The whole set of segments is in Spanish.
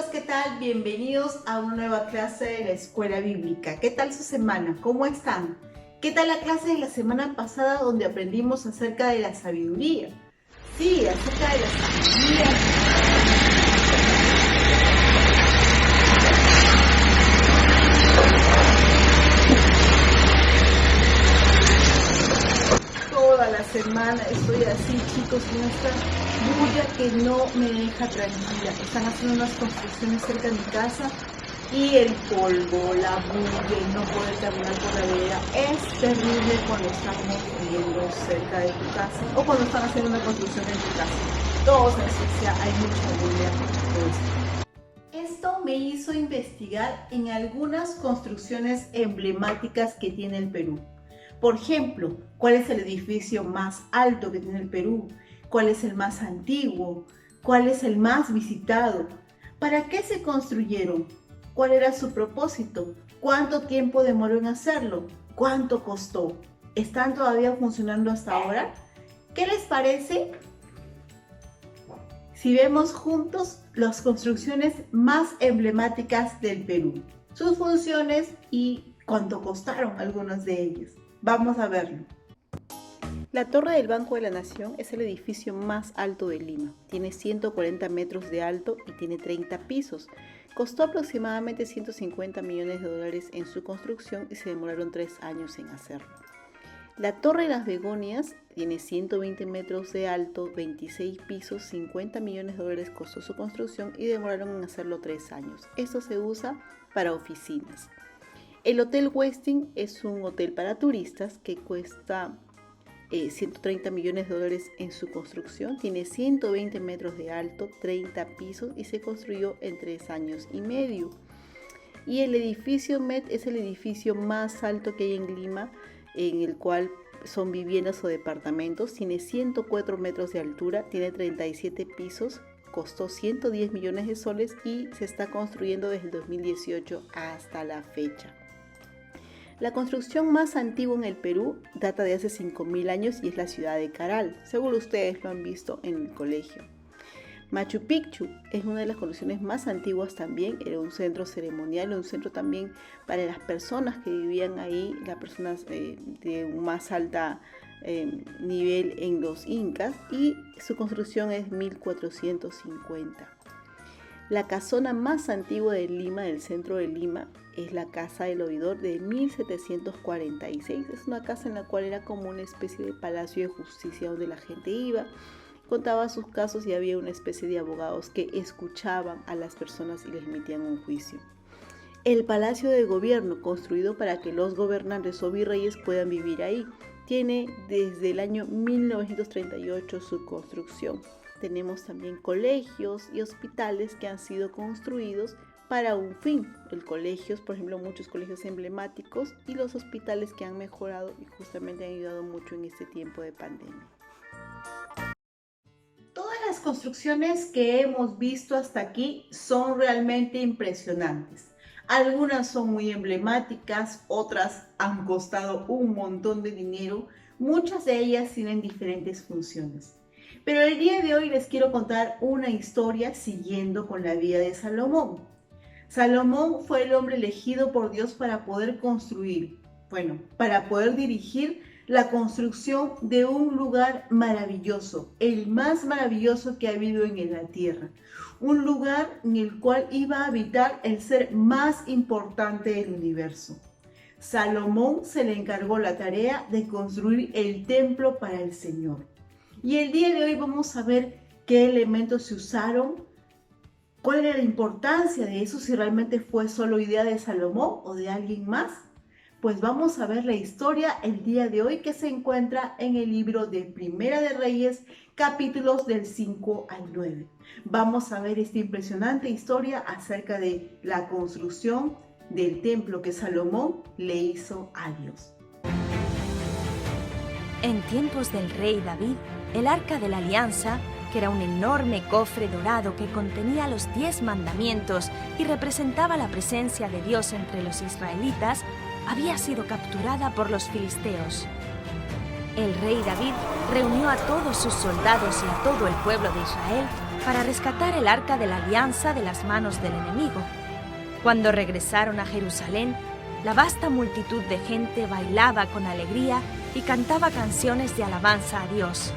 chicos, ¿qué tal? Bienvenidos a una nueva clase de la Escuela Bíblica. ¿Qué tal su semana? ¿Cómo están? ¿Qué tal la clase de la semana pasada donde aprendimos acerca de la sabiduría? Sí, acerca de la sabiduría. Toda la semana estoy así, chicos, con esta bulla que no me deja tranquila. Están haciendo unas construcciones cerca de mi casa y el polvo, la bulla y no poder caminar por la vereda es terrible cuando estamos viviendo cerca de tu casa o cuando están haciendo una construcción en tu casa. Todo se ensucia, hay mucha bulla. Esto me hizo investigar en algunas construcciones emblemáticas que tiene el Perú. Por ejemplo, ¿cuál es el edificio más alto que tiene el Perú? ¿Cuál es el más antiguo? ¿Cuál es el más visitado? ¿Para qué se construyeron? ¿Cuál era su propósito? ¿Cuánto tiempo demoró en hacerlo? ¿Cuánto costó? ¿Están todavía funcionando hasta ahora? ¿Qué les parece si vemos juntos las construcciones más emblemáticas del Perú? Sus funciones y cuánto costaron algunas de ellas. Vamos a verlo. La Torre del Banco de la Nación es el edificio más alto de Lima. Tiene 140 metros de alto y tiene 30 pisos. Costó aproximadamente 150 millones de dólares en su construcción y se demoraron 3 años en hacerlo. La Torre de las Begonias tiene 120 metros de alto, 26 pisos, 50 millones de dólares costó su construcción y demoraron en hacerlo 3 años. Esto se usa para oficinas. El Hotel Westin es un hotel para turistas que cuesta 130 millones de dólares en su construcción. Tiene 120 metros de alto, 30 pisos y se construyó en 3 años y medio. Y el edificio Met es el edificio más alto que hay en Lima, en el cual son viviendas o departamentos. Tiene 104 metros de altura, tiene 37 pisos, costó 110 millones de soles y se está construyendo desde el 2018 hasta la fecha. La construcción más antigua en el Perú data de hace 5.000 años y es la ciudad de Caral. Seguro ustedes lo han visto en el colegio. Machu Picchu es una de las construcciones más antiguas también. Era un centro ceremonial, un centro también para las personas que vivían ahí, las personas de un más alta nivel en los incas, y su construcción es 1450. La casona más antigua de Lima, del centro de Lima, es la Casa del Oidor de 1746. Es una casa en la cual era como una especie de palacio de justicia donde la gente iba, contaba sus casos y había una especie de abogados que escuchaban a las personas y les emitían un juicio. El Palacio de Gobierno, construido para que los gobernantes o virreyes puedan vivir ahí, tiene desde el año 1938 su construcción. Tenemos también colegios y hospitales que han sido construidos para un fin. El colegios, por ejemplo, muchos colegios emblemáticos, y los hospitales que han mejorado y justamente han ayudado mucho en este tiempo de pandemia. Todas las construcciones que hemos visto hasta aquí son realmente impresionantes. Algunas son muy emblemáticas, otras han costado un montón de dinero, muchas de ellas tienen diferentes funciones. Pero el día de hoy les quiero contar una historia siguiendo con la vida de Salomón. Salomón fue el hombre elegido por Dios para poder para poder dirigir la construcción de un lugar maravilloso, el más maravilloso que ha habido en la tierra. Un lugar en el cual iba a habitar el ser más importante del universo. Salomón se le encargó la tarea de construir el templo para el Señor. Y el día de hoy vamos a ver qué elementos se usaron, cuál era la importancia de eso, si realmente fue solo idea de Salomón o de alguien más. Pues vamos a ver la historia el día de hoy, que se encuentra en el libro de Primera de Reyes, capítulos del 5 al 9. Vamos a ver esta impresionante historia acerca de la construcción del templo que Salomón le hizo a Dios. En tiempos del rey David, el Arca de la Alianza, que era un enorme cofre dorado que contenía los 10 mandamientos y representaba la presencia de Dios entre los israelitas, había sido capturada por los filisteos. El rey David reunió a todos sus soldados y a todo el pueblo de Israel para rescatar el arca de la alianza de las manos del enemigo. Cuando regresaron a Jerusalén, la vasta multitud de gente bailaba con alegría y cantaba canciones de alabanza a Dios.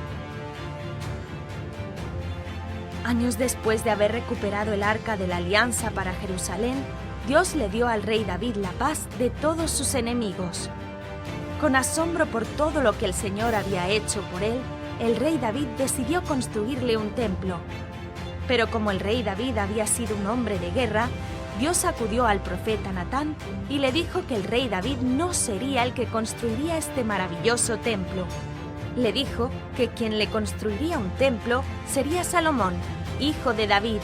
Años después de haber recuperado el arca de la alianza para Jerusalén, Dios le dio al rey David la paz de todos sus enemigos. Con asombro por todo lo que el Señor había hecho por él, el rey David decidió construirle un templo. Pero como el rey David había sido un hombre de guerra, Dios acudió al profeta Natán y le dijo que el rey David no sería el que construiría este maravilloso templo. Le dijo que quien le construiría un templo sería Salomón, hijo de David,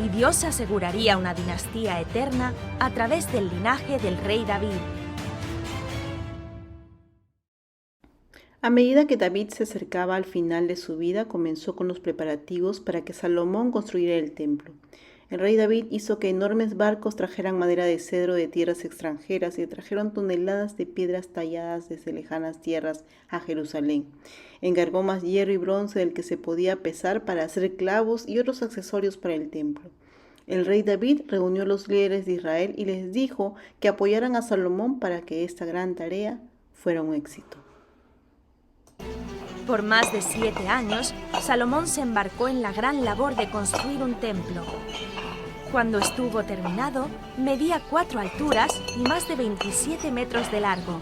y Dios aseguraría una dinastía eterna a través del linaje del rey David. A medida que David se acercaba al final de su vida, comenzó con los preparativos para que Salomón construyera el templo. El rey David hizo que enormes barcos trajeran madera de cedro de tierras extranjeras y trajeron toneladas de piedras talladas desde lejanas tierras a Jerusalén. Encargó más hierro y bronce del que se podía pesar para hacer clavos y otros accesorios para el templo. El rey David reunió a los líderes de Israel y les dijo que apoyaran a Salomón para que esta gran tarea fuera un éxito. Por más de 7 años, Salomón se embarcó en la gran labor de construir un templo. Cuando estuvo terminado, medía 4 alturas y más de 27 metros de largo.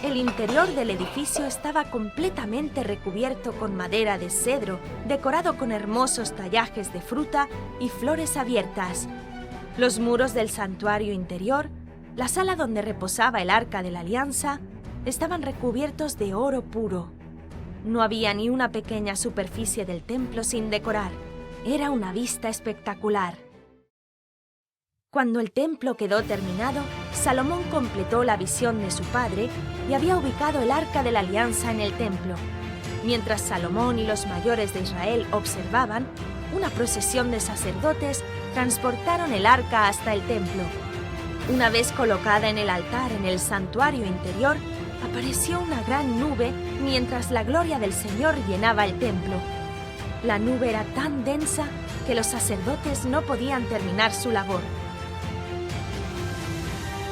El interior del edificio estaba completamente recubierto con madera de cedro, decorado con hermosos tallajes de fruta y flores abiertas. Los muros del santuario interior, la sala donde reposaba el arca de la alianza, estaban recubiertos de oro puro. No había ni una pequeña superficie del templo sin decorar. Era una vista espectacular. Cuando el templo quedó terminado, Salomón completó la visión de su padre y había ubicado el arca de la alianza en el templo. Mientras Salomón y los mayores de Israel observaban, una procesión de sacerdotes transportaron el arca hasta el templo. Una vez colocada en el altar en el santuario interior, apareció una gran nube mientras la gloria del Señor llenaba el templo. La nube era tan densa que los sacerdotes no podían terminar su labor.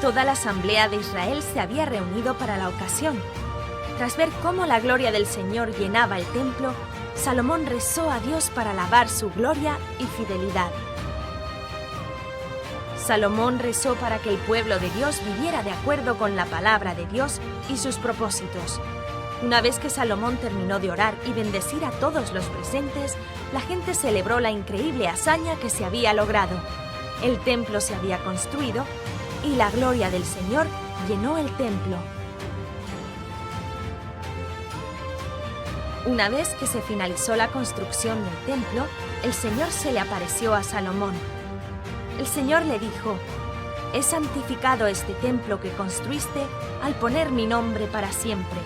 Toda la asamblea de Israel se había reunido para la ocasión. Tras ver cómo la gloria del Señor llenaba el templo, Salomón rezó a Dios para alabar su gloria y fidelidad. Salomón rezó para que el pueblo de Dios viviera de acuerdo con la palabra de Dios y sus propósitos. Una vez que Salomón terminó de orar y bendecir a todos los presentes, la gente celebró la increíble hazaña que se había logrado. El templo se había construido y la gloria del Señor llenó el templo. Una vez que se finalizó la construcción del templo, el Señor se le apareció a Salomón. El Señor le dijo: «He santificado este templo que construiste al poner mi nombre para siempre».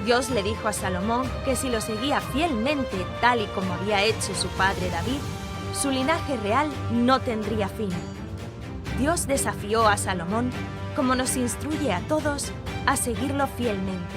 Dios le dijo a Salomón que si lo seguía fielmente tal y como había hecho su padre David, su linaje real no tendría fin. Dios desafió a Salomón, como nos instruye a todos, a seguirlo fielmente.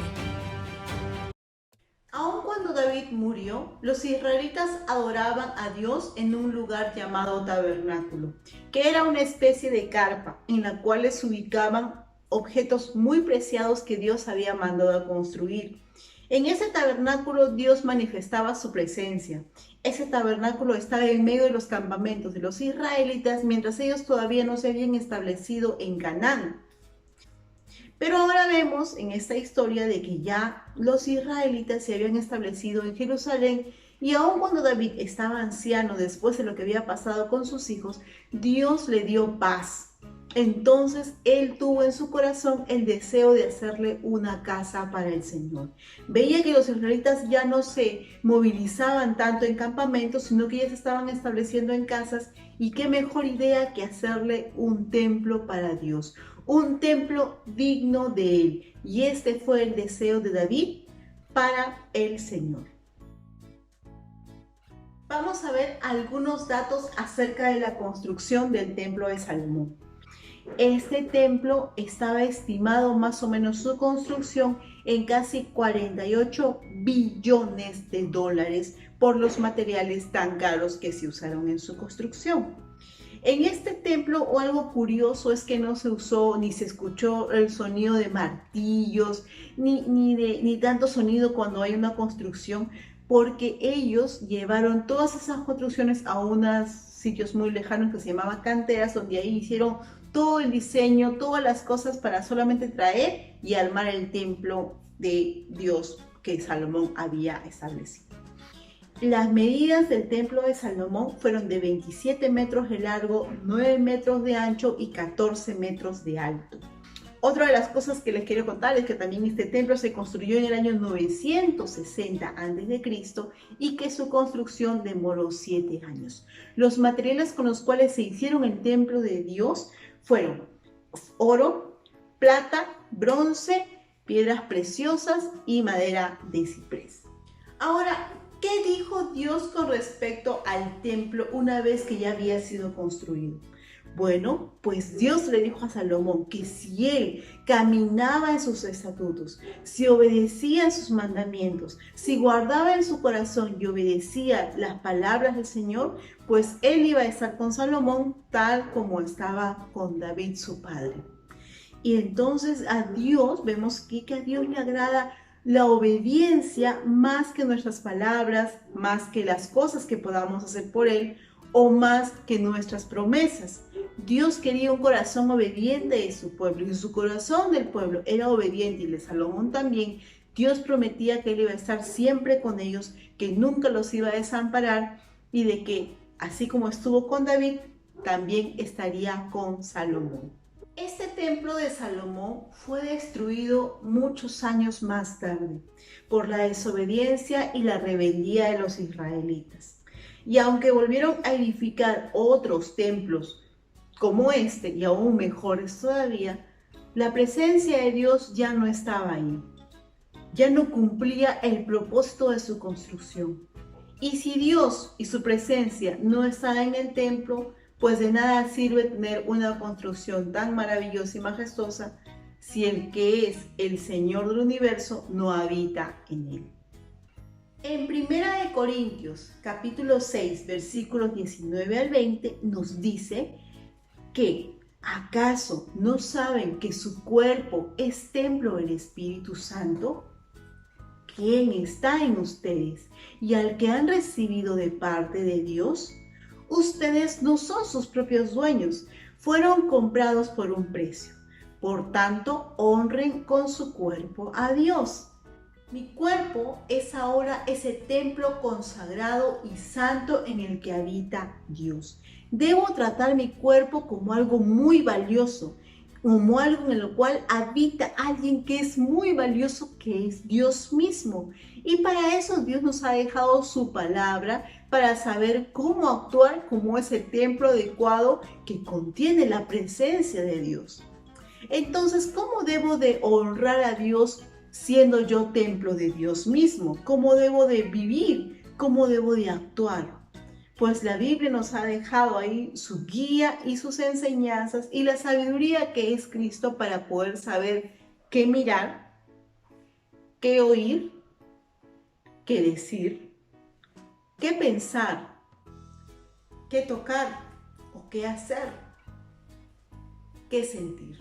Aun cuando David murió, los israelitas adoraban a Dios en un lugar llamado tabernáculo, que era una especie de carpa en la cual se ubicaban objetos muy preciados que Dios había mandado a construir. En ese tabernáculo Dios manifestaba su presencia. Ese tabernáculo estaba en medio de los campamentos de los israelitas mientras ellos todavía no se habían establecido en Canaán. Pero ahora vemos en esta historia de que ya los israelitas se habían establecido en Jerusalén y aun cuando David estaba anciano después de lo que había pasado con sus hijos, Dios le dio paz. Entonces él tuvo en su corazón el deseo de hacerle una casa para el Señor. Veía que los israelitas ya no se movilizaban tanto en campamentos, sino que ya se estaban estableciendo en casas, y qué mejor idea que hacerle un templo para Dios, un templo digno de él. Y este fue el deseo de David para el Señor. Vamos a ver algunos datos acerca de la construcción del templo de Salomón. Este templo estaba estimado más o menos su construcción en casi 48 billones de dólares por los materiales tan caros que se usaron en su construcción. En este templo, algo curioso es que no se usó ni se escuchó el sonido de martillos, ni tanto sonido cuando hay una construcción, porque ellos llevaron todas esas construcciones a unos sitios muy lejanos que se llamaban canteras, donde ahí hicieron todo el diseño, todas las cosas para solamente traer y armar el templo de Dios que Salomón había establecido. Las medidas del templo de Salomón fueron de 27 metros de largo, 9 metros de ancho y 14 metros de alto. Otra de las cosas que les quiero contar es que también este templo se construyó en el año 960 a.C. y que su construcción demoró 7 años. Los materiales con los cuales se hicieron el templo de Dios fueron oro, plata, bronce, piedras preciosas y madera de ciprés. Ahora, ¿qué dijo Dios con respecto al templo una vez que ya había sido construido? Bueno, pues Dios le dijo a Salomón que si él caminaba en sus estatutos, si obedecía sus mandamientos, si guardaba en su corazón y obedecía las palabras del Señor, pues él iba a estar con Salomón tal como estaba con David su padre. Y entonces a Dios, vemos que a Dios le agrada la obediencia más que nuestras palabras, más que las cosas que podamos hacer por él o más que nuestras promesas. Dios quería un corazón obediente de su pueblo, y su corazón del pueblo era obediente, y de Salomón también. Dios prometía que él iba a estar siempre con ellos, que nunca los iba a desamparar, y de que, así como estuvo con David, también estaría con Salomón. Este templo de Salomón fue destruido muchos años más tarde por la desobediencia y la rebeldía de los israelitas. Y aunque volvieron a edificar otros templos como este y aún mejores todavía, la presencia de Dios ya no estaba ahí. Ya no cumplía el propósito de su construcción. Y si Dios y su presencia no están en el templo, pues de nada sirve tener una construcción tan maravillosa y majestuosa si el que es el Señor del universo no habita en él. En 1 Corintios capítulo 6 versículos 19 al 20 nos dice que ¿acaso no saben que su cuerpo es templo del Espíritu Santo, quien está en ustedes y al que han recibido de parte de Dios? Ustedes no son sus propios dueños, fueron comprados por un precio. Por tanto, honren con su cuerpo a Dios. Mi cuerpo es ahora ese templo consagrado y santo en el que habita Dios. Debo tratar mi cuerpo como algo muy valioso, como algo en el cual habita alguien que es muy valioso, que es Dios mismo. Y para eso Dios nos ha dejado su palabra, para saber cómo actuar como ese templo adecuado que contiene la presencia de Dios. Entonces, ¿cómo debo de honrar a Dios siendo yo templo de Dios mismo? ¿Cómo debo de vivir? ¿Cómo debo de actuar? Pues la Biblia nos ha dejado ahí su guía y sus enseñanzas y la sabiduría que es Cristo para poder saber qué mirar, qué oír, qué decir, qué pensar, qué tocar o qué hacer, qué sentir.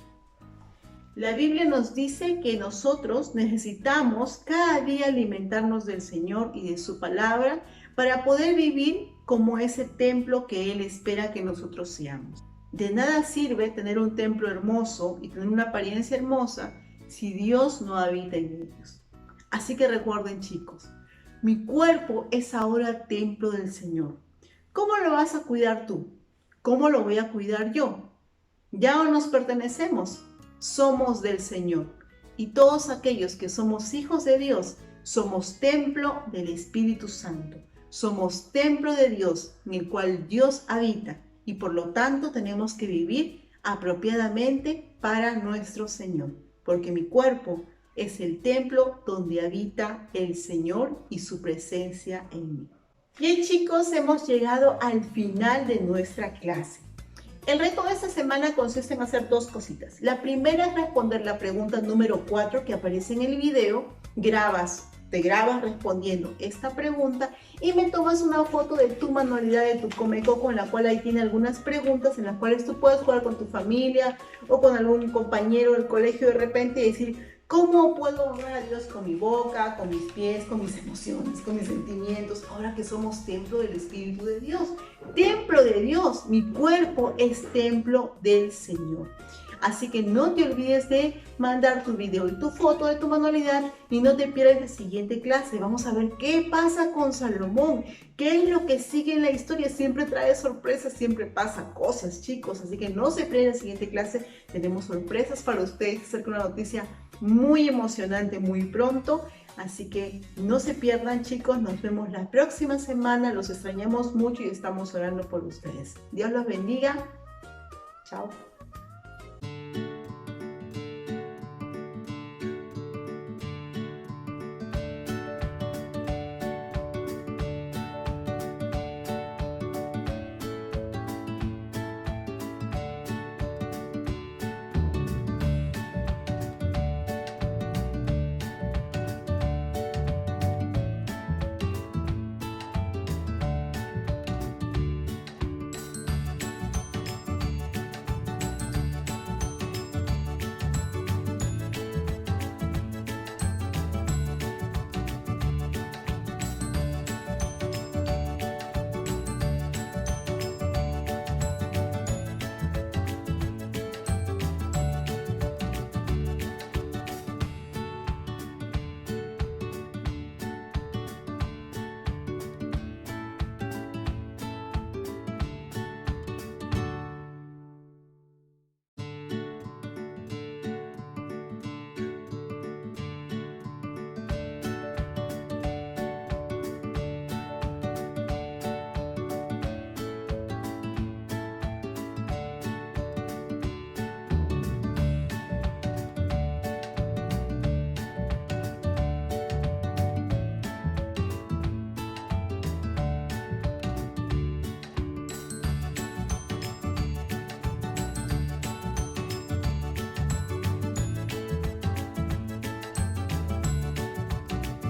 La Biblia nos dice que nosotros necesitamos cada día alimentarnos del Señor y de su palabra para poder vivir como ese templo que Él espera que nosotros seamos. De nada sirve tener un templo hermoso y tener una apariencia hermosa si Dios no habita en ellos. Así que recuerden, chicos, mi cuerpo es ahora templo del Señor. ¿Cómo lo vas a cuidar tú? ¿Cómo lo voy a cuidar yo? Ya no nos pertenecemos, somos del Señor. Y todos aquellos que somos hijos de Dios, somos templo del Espíritu Santo. Somos templo de Dios, en el cual Dios habita, y por lo tanto tenemos que vivir apropiadamente para nuestro Señor, porque mi cuerpo es el templo donde habita el Señor y su presencia en mí. Bien, chicos, hemos llegado al final de nuestra clase. El reto de esta semana consiste en hacer dos cositas. La primera es responder la pregunta número 4 que aparece en el video. Te grabas respondiendo esta pregunta y me tomas una foto de tu manualidad de tu Comecoco, en la cual ahí tiene algunas preguntas en las cuales tú puedes jugar con tu familia o con algún compañero del colegio de repente y decir: ¿cómo puedo honrar a Dios con mi boca, con mis pies, con mis emociones, con mis sentimientos, ahora que somos templo del Espíritu de Dios? Templo de Dios, mi cuerpo es templo del Señor. Así que no te olvides de mandar tu video y tu foto de tu manualidad y no te pierdas la siguiente clase. Vamos a ver qué pasa con Salomón, qué es lo que sigue en la historia. Siempre trae sorpresas, siempre pasa cosas, chicos. Así que no se pierdan la siguiente clase. Tenemos sorpresas para ustedes acerca de una noticia muy emocionante muy pronto. Así que no se pierdan, chicos. Nos vemos la próxima semana. Los extrañamos mucho y estamos orando por ustedes. Dios los bendiga. Chao.